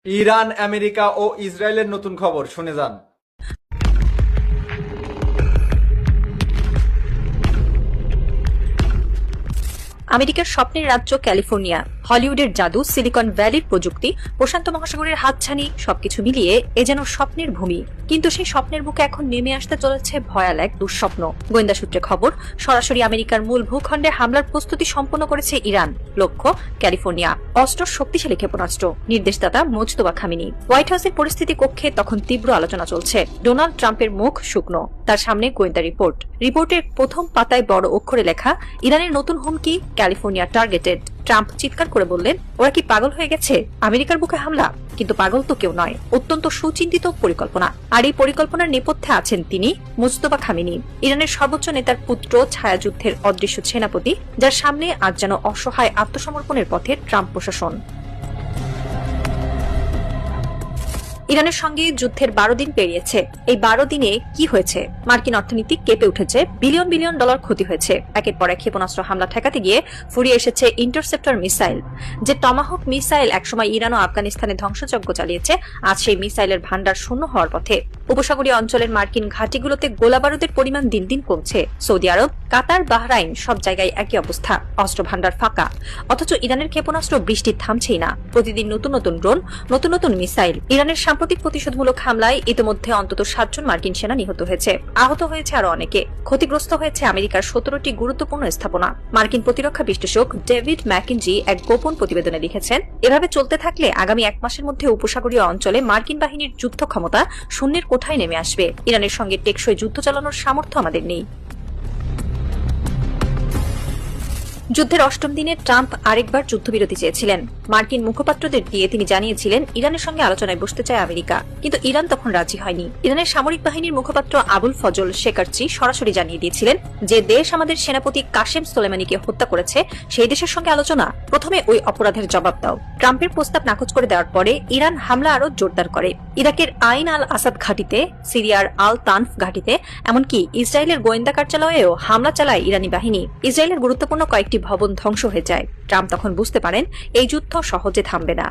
Iran, America ও ইসরায়েলের নতুন খবর শুনে যান। আমেরিকার স্বপ্নের রাজ্য ক্যালিফোর্নিয়া, হলিউডের জাদু, সিলিকন ভ্যালির প্রযুক্তি, প্রশান্ত মহাসাগরের হাতছানি সবকিছু মিলিয়ে এ যেন স্বপ্নের ভূমি। কিন্তু সেই স্বপ্নের বুকে এখন নেমে আসতে চলেছে ভয়াল এক দুঃস্বপ্ন। গোয়েন্দা সূত্রে খবর, সরাসরি আমেরিকার মূল ভূখণ্ডে হামলার প্রস্তুতি সম্পন্ন করেছে ইরান। লক্ষ্য ক্যালিফোর্নিয়া। অস্ত্র শক্তিশালী ক্ষেপণাস্ত্র। নির্দেশদাতা মোজতবা খামেনি। হোয়াইট হাউসের পরিস্থিতি কক্ষে তখন তীব্র আলোচনা চলছে। ডোনাল্ড ট্রাম্পের মুখ শুকনো, তার সামনে গোয়েন্দা রিপোর্টের প্রথম পাতায় বড় অক্ষরে লেখা, ইরানের নতুন হুমকি, ক্যালিফোর্নিয়া টার্গেটেড। ট্রাম্প চিৎকার করে বললেন, ওরা কি পাগল হয়ে গেছে? আমেরিকার বুকে হামলা? কিন্তু পাগল তো কেউ নয়, অত্যন্ত সুচিন্তিত পরিকল্পনা। আর এই পরিকল্পনার নেপথ্যে আছেন তিনি, মোজতবা খামেনি, ইরানের সর্বোচ্চ নেতার পুত্র, ছায়াযুদ্ধের অদৃশ্য সেনাপতি, যার সামনে আজ যেন অসহায় আত্মসমর্পণের পথে ট্রাম্প প্রশাসন। ইরানের সঙ্গে যুদ্ধের 12 দিন পেরিয়েছে। এই 12 দিনে কি হয়েছে? মার্কিন অর্থনীতি কেঁপে উঠেছে, বিলিয়ন বিলিয়ন ডলার ক্ষতি হয়েছে। একের পর এক ক্ষেপণাস্ত্র হামলা ঠেকাতে গিয়ে ফুরিয়ে এসেছে ইন্টারসেপ্টর মিসাইল। যে টমাহক মিসাইল একসময় ইরান ও আফগানিস্তানে ধ্বংসযজ্ঞ চালিয়েছে, আজ সেই মিসাইলের ভান্ডার শূন্য হওয়ার পথে। উপসাগরীয় অঞ্চলের মার্কিন ঘাঁটিগুলোতে গোলাবারুদের পরিমাণ দিন দিন কমছে। সৌদি আরব, কাতার, বাহরাইন সব জায়গায় একই অবস্থা, অস্ত্র ভান্ডার ফাঁকা। অথচ ইরানের ক্ষেপণাস্ত্র বৃষ্টি থামছেই না। প্রতিদিন নতুন নতুন ড্রোন, নতুন নতুন মিসাইল। ইরানের সাম্প্রতিক প্রতিশোধমূলক হামলায় ইতিমধ্যে অন্তত 7 জন মার্কিন সেনা নিহত হয়েছে, আহত হয়েছে আরো অনেকে। ক্ষতিগ্রস্ত হয়েছে আমেরিকার 17টি গুরুত্বপূর্ণ স্থাপনা। মার্কিন প্রতিরক্ষা বিশ্লেষক ডেভিড ম্যাকিনজি এক গোপন প্রতিবেদনে লিখেছেন, এভাবে চলতে থাকলে আগামী 1 মাসের মধ্যে উপসাগরীয় অঞ্চলে মার্কিন বাহিনীর যুদ্ধ ক্ষমতা শূন্যের কোঠায় নেমে আসবে। ইরানের সঙ্গে টেকসই যুদ্ধ চালানোর সামর্থ্য আমাদের নেই। যুদ্ধের 8ম দিনে ট্রাম্প আরেকবার যুদ্ধবিরতি চেয়েছিলেন। মার্কিন মুখপাত্রদের দিয়ে তিনি জানিয়েছিলেন, ইরানের সঙ্গে আলোচনায় বসতে চায় আমেরিকা, কিন্তু ইরান তখন রাজি হয়নি। ইরানের সামরিক বাহিনীর মুখপাত্র আবুল ফজল শেকারচি সরাসরি জানিয়ে দিয়েছিলেন, যে দেশ আমাদের সেনাপতি কাশেম সোলেমানিকে হত্যা করেছে, সেই দেশের সঙ্গে আলোচনা। প্রথমে ওই অপরাধের জবাব দাও। ট্রাম্পের প্রস্তাব নাকচ করে দেওয়ার পরে ইরান হামলা আরো জোরদার করে। ইরাকের আইন আল আসাদ ঘাঁটিতে, সিরিয়ার আল তানফ ঘাঁটিতে, এমনকি ইসরায়েলের গোয়েন্দা কার্যালয়েও হামলা চালায় ইরানি বাহিনী। ইসরায়েলের গুরুত্বপূর্ণ কয়েকটি ভবন ধ্বংস হয়ে যায়। ট্রাম্প তখন বুঝতে পারেন, এই যুদ্ধ সহজে থামবে না।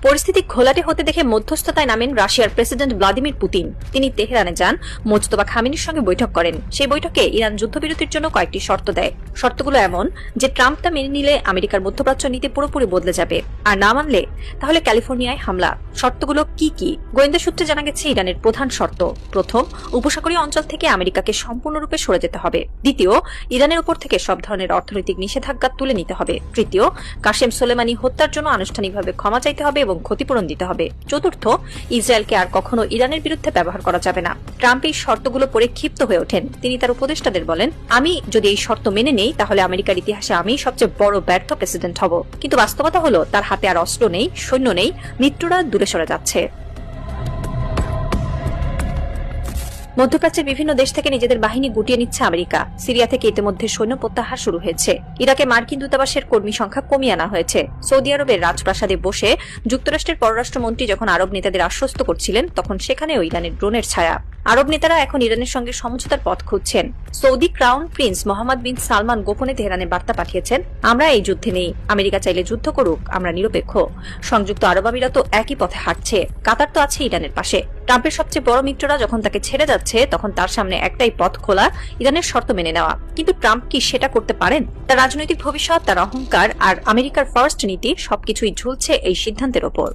পরিস্থিতি ঘোলাটে হতে দেখে মধ্যস্থতায় নামেন রাশিয়ার প্রেসিডেন্ট ভ্লাদিমির পুতিন। তিনি তেহরানে যান, মোজতবা খামেনির সঙ্গে বৈঠক করেন। সেই বৈঠকে ইরান যুদ্ধবিরতির জন্য কয়েকটি শর্ত দেয়। শর্তগুলো এমন যে ট্রাম্প তা মেনে নিলে আমেরিকার মধ্যপ্রাচ্য নীতি পুরোপুরি বদলে যাবে, আর না মানলে তাহলে ক্যালিফোর্নিয়ায় হামলা। শর্তগুলো কি কি? গোয়েন্দা সূত্রে জানা গেছে, ইরানের প্রধান শর্ত, প্রথম, উপসাগরীয় অঞ্চল থেকে আমেরিকাকে সম্পূর্ণরূপে সরে যেতে হবে। দ্বিতীয়, ইরানের উপর থেকে সব ধরনের অর্থনৈতিক নিষেধাজ্ঞা তুলে নিতে হবে। তৃতীয়, কাশেম সোলেমানি হত্যার জন্য আনুষ্ঠানিকভাবে ক্ষমা চাইতে হবে এবং ক্ষতিপূরণ দিতে হবে। চতুর্থ, ইসরায়েলকে আর কখনো ইরানের বিরুদ্ধে ব্যবহার করা যাবে না। ট্রাম্প এই শর্তগুলো পরে ক্ষিপ্ত হয়ে ওঠেন। তিনি তার উপদেষ্টাদের বলেন, আমি যদি এই শর্ত মেনে নেই, তাহলে আমেরিকার ইতিহাসে আমি সবচেয়ে বড় ব্যর্থ প্রেসিডেন্ট হব। কিন্তু বাস্তবতা হলো, তার হাতে আর অস্ত্র নেই, সৈন্য নেই, মিত্ররা দূরে সরে যাচ্ছে। মধ্যপ্রাচ্যের বিভিন্ন দেশ থেকে নিজেদের বাহিনী গুটিয়ে নিচ্ছে আমেরিকা। সিরিয়া থেকে ইতিমধ্যে সৈন্য প্রত্যাহার শুরু হয়েছে। ইরাকে মার্কিন দূতাবাসের কর্মী সংখ্যা কমিয়ে আনা হয়েছে। সৌদি আরবের রাজপ্রাসাদে বসে যুক্তরাষ্ট্রের পররাষ্ট্রমন্ত্রী যখন আরব নেতাদের আশ্বস্ত করছিলেন, তখন সেখানেও ইরানের ড্রোনের ছায়া। আরব নেতারা এখন ইরানের সঙ্গে সমঝোতার পথ খুঁজছেন। সৌদি ক্রাউন প্রিন্স মোহাম্মদ বিন সালমান গোপনে তেহরানে বার্তা পাঠিয়েছেন, আমরা এই যুদ্ধে নেই, আমেরিকা চাইলে যুদ্ধ করুক, আমরা নিরপেক্ষ। সংযুক্ত আরব আমিরাতও একই পথে হাঁটছে। কাতার তো আছে ইরানের পাশে। ট্রাম্পের সবচেয়ে বড় মিত্ররা যখন তাকে ছেড়ে যাচ্ছে, তখন তার সামনে একটাই পথ খোলা, ইরানের শর্ত মেনে নেওয়া। কিন্তু ট্রাম্প কি সেটা করতে পারেন? তার রাজনৈতিক ভবিষ্যৎ, তার অহংকার আর আমেরিকার ফার্স্ট নীতি সবকিছুই ঝুলছে এই সিদ্ধান্তের ওপর।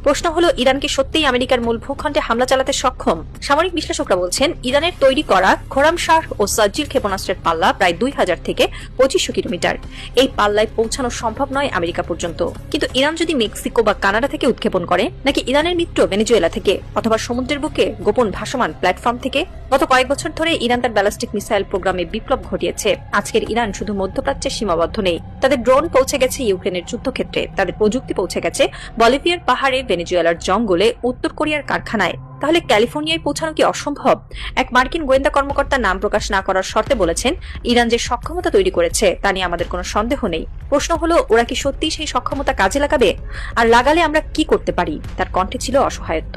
প্রশ্ন হলো, ইরান কি সত্যিই আমেরিকার মূল ভূখণ্ডে হামলা চালাতে সক্ষম? সামরিক বিশ্লেষকরা বলছেন, ইরানের তৈরি করা খোরামশাহ ও সাজ্জির ক্ষেপণাস্ত্রের পাল্লা প্রায় 2000 থেকে 2500 কিলোমিটার। এই পাল্লায় পৌঁছানো সম্ভব নয় আমেরিকা পর্যন্ত। কিন্তু ইরান যদি মেক্সিকো বা কানাডা থেকে উৎক্ষেপণ করে, নাকি ইরানের মিত্র ভেনেজুয়েলা থেকে, অথবা সমুদ্রের বুকে গোপন ভাসমান প্ল্যাটফর্ম থেকে? গত কয়েক বছর ধরে ইরান তার ব্যালিস্টিক মিসাইল প্রোগ্রামে বিপ্লব ঘটিয়েছে। আজকের ইরান শুধু মধ্যপ্রাচ্যে সীমাবদ্ধ নেই। তাদের ড্রোন পৌঁছে গেছে ইউক্রেনের যুদ্ধক্ষেত্রে, তাদের প্রযুক্তি পৌঁছে গেছে বলিভিয়ার পাহাড়ে, ভেনেজুয়েলার জঙ্গলে, উত্তর কোরিয়ার কারখানায়। তাহলে ক্যালিফোর্নিয়ায় পৌঁছানো কি অসম্ভব? এক মার্কিন গোয়েন্দা কর্মকর্তা নাম প্রকাশ না করার শর্তে বলেছেন, ইরান যে সক্ষমতা তৈরি করেছে তা নিয়ে আমাদের কোনো সন্দেহ নেই। প্রশ্ন হলো, ওরা কি সত্যি সেই সক্ষমতা কাজে লাগাবে? আর লাগালে আমরা কি করতে পারি? তার কণ্ঠে ছিল অসহায়ত্ব।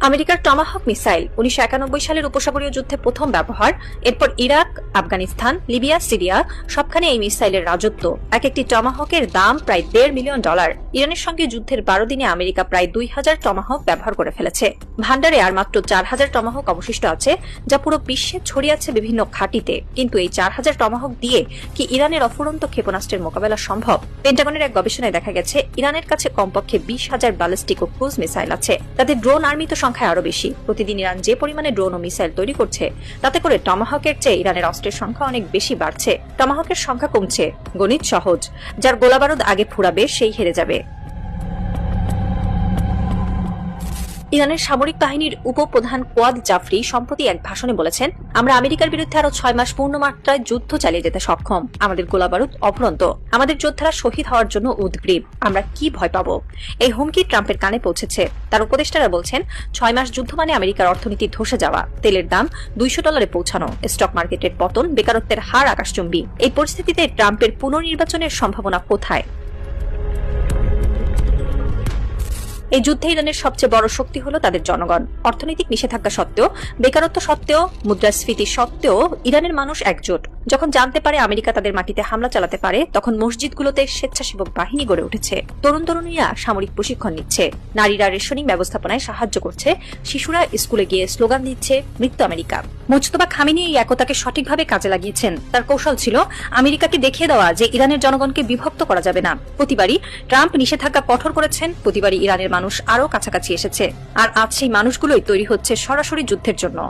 আমেরিকার টমাহক মিসাইল 1991 সালের উপসাগরীয় যুদ্ধে প্রথম ব্যবহার, এরপর ইরাক, আফগানিস্তান, লিবিয়া, সিরিয়া সবখানে এই মিসাইলের রাজত্ব। এক একটি টমাহকের দাম প্রায় $1.5 মিলিয়ন। ইরানের সঙ্গে যুদ্ধের 12 দিনে আমেরিকা প্রায় 2000 টমাহক ব্যবহার করে ফেলেছে। ভান্ডারে আর মাত্র 4000 টমাহক অবশিষ্ট আছে, যা পুরো বিশ্বে ছড়িয়ে আছে বিভিন্ন ঘাঁটিতে। কিন্তু এই 4000 টমাহক দিয়ে কি ইরানের অফুরন্ত ক্ষেপণাস্ত্রের মোকাবেলা সম্ভব? পেন্টাগনের এক গবেষণায় দেখা গেছে ইরানের কাছে কমপক্ষে 20,000 ব্যালিস্টিক ও ক্রুজ মিসাইল আছে। তাদের ড্রোন আর্মি তো সংখ্যায় আরো বেশি। প্রতিদিন ইরান যে পরিমাণে ড্রোন ও মিসাইল তৈরি করছে, তাতে করে টমাহকের চেয়ে ইরানের অস্ত্রের সংখ্যা অনেক বেশি বাড়ছে। টমাহকের সংখ্যা কমছে, গণিত সহজ, যার গোলাবারুদ আগে ফুরাবে সেই হেরে যাবে। ইরানের সামরিক বাহিনীর উপপ্রধান কোয়াদ জাফরি সম্প্রতি এক ভাষণে বলেছেন, আমরা আমেরিকার বিরুদ্ধে আরো 6 মাস পূর্ণ মাত্রায় যুদ্ধ চালিয়ে যেতে সক্ষম। আমাদের গোলাবারুদ অফুরন্ত, আমাদের যোদ্ধারা শহীদ হওয়ার জন্য উদ্গ্রীব। আমরা কি ভয় পাবো? এই হুমকি ট্রাম্পের কানে পৌঁছেছে। তার উপদেষ্টারা বলছেন, 6 মাস যুদ্ধ মানে আমেরিকার অর্থনীতি ধসে যাওয়া, তেলের দাম $200 পৌঁছানো, স্টক মার্কেটের পতন, বেকারত্বের হার আকাশচুম্বী। এই পরিস্থিতিতে ট্রাম্পের পুনর্নির্বাচনের সম্ভাবনা কোথায়? এই যুদ্ধে ইরানের সবচেয়ে বড় শক্তি হলো তাদের জনগণ। অর্থনৈতিক নিষেধাজ্ঞা সত্ত্বেও, বেকারত্ব সত্ত্বেও, মুদ্রাস্ফীতি সত্ত্বেও ইরানের মানুষ একজোট। যখন জানতে পারে আমেরিকা তাদের মাটিতে হামলা চালাতে পারে, তখন মসজিদগুলোতে স্বেচ্ছাসেবক বাহিনী গড়ে উঠেছে। তরুণীরা সামরিক প্রশিক্ষণ নিচ্ছে, নারীরা রেশনিং ব্যবস্থাপনায় সাহায্য করছে, শিশুরা স্কুলে গিয়ে স্লোগান দিচ্ছে, মৃত্যু আমেরিকা। মুজতবা খামেনি এই একতাকে সঠিকভাবে কাজে লাগিয়েছেন। তার কৌশল ছিল আমেরিকাকে দেখিয়ে দেওয়া যে ইরানের জনগণকে বিভক্ত করা যাবে না। প্রতিবারই ট্রাম্প নিষেধাজ্ঞা কঠোর করেছেন, প্রতিবারই ইরানের মানুষ আরো কাছাকাছি এসেছে। আর আজ সেই মানুষগুলোই তৈরি হচ্ছে সরাসরি যুদ্ধের জন্য।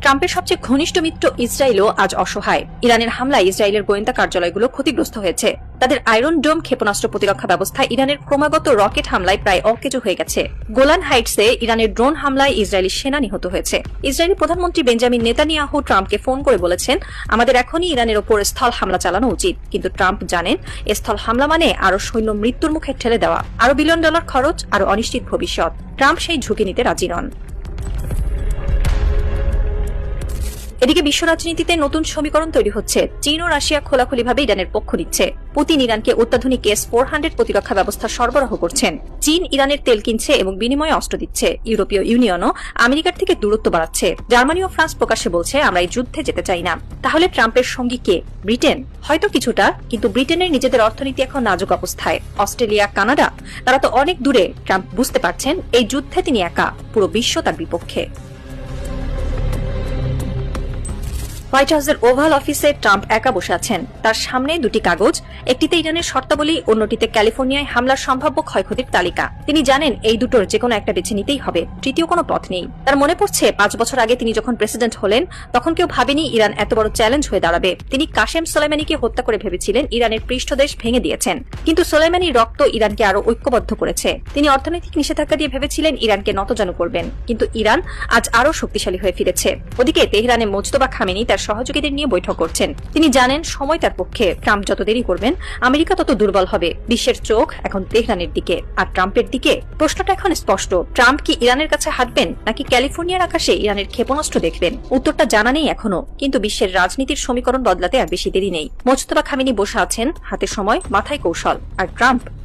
ট্রাম্পের সবচেয়ে ঘনিষ্ঠ মিত্র ইসরায়েলও আজ অসহায়। ইরানের হামলায় ইসরায়েলের গোয়েন্দা কার্যালয়গুলো ক্ষতিগ্রস্ত হয়েছে। তাদের আয়রন ডোম ক্ষেপণাস্ত্র প্রতিরক্ষা ব্যবস্থা ইরানের ক্রমাগত রকেট হামলায় প্রায় অকেজো হয়ে গেছে। গোলান হাইটসে ইরানের ড্রোন হামলায় ইসরায়েলি সেনা নিহত হয়েছে। ইসরায়েলি প্রধানমন্ত্রী বেঞ্জামিন নেতানিয়াহু ট্রাম্পকে ফোন করে বলেছেন, আমাদের এখনই ইরানের ওপর স্থল হামলা চালানো উচিত। কিন্তু ট্রাম্প জানেন, স্থল হামলা মানে আরো সৈন্য মৃত্যুর মুখে ঠেলে দেওয়া, আরো $1 বিলিয়ন খরচ, আরো অনিশ্চিত ভবিষ্যৎ। ট্রাম্প সেই ঝুঁকি নিতে রাজি নন। এদিকে বিশ্ব রাজনীতিতে নতুন সমীকরণ তৈরি হচ্ছে। চীন ও রাশিয়া খোলাখুলিভাবে ইরানের পক্ষ নিচ্ছে। পুতিন ইরানকে অত্যাধুনিক S-400 প্রতিরক্ষা ব্যবস্থা সরবরাহ করছেন। চীন ইরানের তেল কিনছে এবং বিনিময়ে অস্ত্র দিচ্ছে। ইউরোপীয় ইউনিয়নও আমেরিকার থেকে দূরত্ব বাড়াচ্ছে। জার্মানি ও ফ্রান্স প্রকাশ্যে বলছে, আমরা এই যুদ্ধে যেতে চাই না। তাহলে ট্রাম্পের সঙ্গী কে? ব্রিটেন? হয়তো কিছুটা, কিন্তু ব্রিটেনের নিজেদের অর্থনীতি এখন নাজুক অবস্থায়। অস্ট্রেলিয়া, কানাডা, তারা তো অনেক দূরে। ট্রাম্প বুঝতে পারছেন এই যুদ্ধে তিনি একা, পুরো বিশ্ব তার বিপক্ষে। হোয়াইট হাউসের ওভাল অফিসে ট্রাম্প একা বসে আছেন। তার সামনে দুটি কাগজ, একটিতে ইরানের শর্তাবলী, অন্যটিতে ক্যালিফোর্নিয়ায় হামলার সম্ভাব্য ক্ষয়ক্ষতির তালিকা। তিনি জানেন এই দুটোর যে কোনো একটা বেছে নিতেই হবে, তৃতীয় কোনো পথ নেই। তার মনে পড়ছে 5 বছর আগে তিনি যখন প্রেসিডেন্ট হলেন, তখন কেউ ভাবেনি ইরান এত বড় চ্যালেঞ্জ হয়ে দাঁড়াবে। তিনি কাশেম সোলাইমানিকে হত্যা করে ভেবেছিলেন ইরানের পৃষ্ঠদেশ ভেঙে দিয়েছেন, কিন্তু সোলাইমানির রক্ত ইরানকে আরো ঐক্যবদ্ধ করেছে। তিনি অর্থনৈতিক নিষেধাজ্ঞা দিয়ে ভেবেছিলেন ইরানকে নতজানু করবেন, কিন্তু ইরান আজ আরো শক্তিশালী হয়ে ফিরেছে। ওদিকে তেহরানে মুজতবা খামেনি তার সহযোগীদের নিয়ে বৈঠক করছেন। তিনি জানেন সময় তার পক্ষে। ট্রাম্প যত দেরি করবেন, আমেরিকা তত দুর্বল হবে। বিশ্বের চোখ এখন তেহরানের দিকে, আর ট্রাম্পের দিকে। প্রশ্নটা এখন স্পষ্ট, ট্রাম্প কি ইরানের কাছে হাঁটবেন, নাকি ক্যালিফোর্নিয়ার আকাশে ইরানের ক্ষেপণাস্ত্র দেখবেন? উত্তরটা জানা নেই এখনো, কিন্তু বিশ্বের রাজনীতির সমীকরণ বদলাতে আর বেশি দেরি নেই। মুজতবা খামেনি বসে আছেন, হাতে সময়, মাথায় কৌশল। আর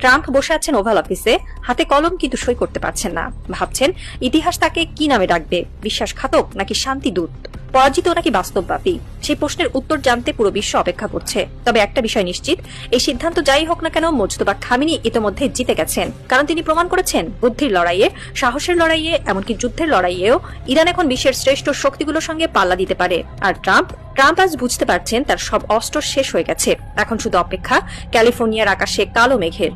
ট্রাম্প বসে আছেন ওভাল অফিসে, হাতে কলম, কিন্তু সই করতে পারছেন না। ভাবছেন ইতিহাস তাকে কি নামে ডাকবে, বিশ্বাসঘাতক নাকি শান্তিদূত, পরাজিত নাকি বাস্তববাদী? সেই প্রশ্নের উত্তর জানতে পুরো বিশ্ব অপেক্ষা করছে। তবে একটা বিষয় নিশ্চিত, এই সিদ্ধান্ত যাই হোক না কেন, মুজতবা খামেনি ইতোমধ্যে জিতে গেছেন। কারণ তিনি প্রমাণ করেছেন, বুদ্ধির লড়াইয়ে, সাহসের লড়াইয়ে, এমনকি যুদ্ধের লড়াইয়েও ইরান এখন বিশ্বের শ্রেষ্ঠ শক্তিগুলোর সঙ্গে পাল্লা দিতে পারে। আর ট্রাম্প আজ বুঝতে পারছেন তার সব অস্ত্র শেষ হয়ে গেছে। এখন শুধু অপেক্ষা ক্যালিফোর্নিয়ার আকাশে কালো মেঘের।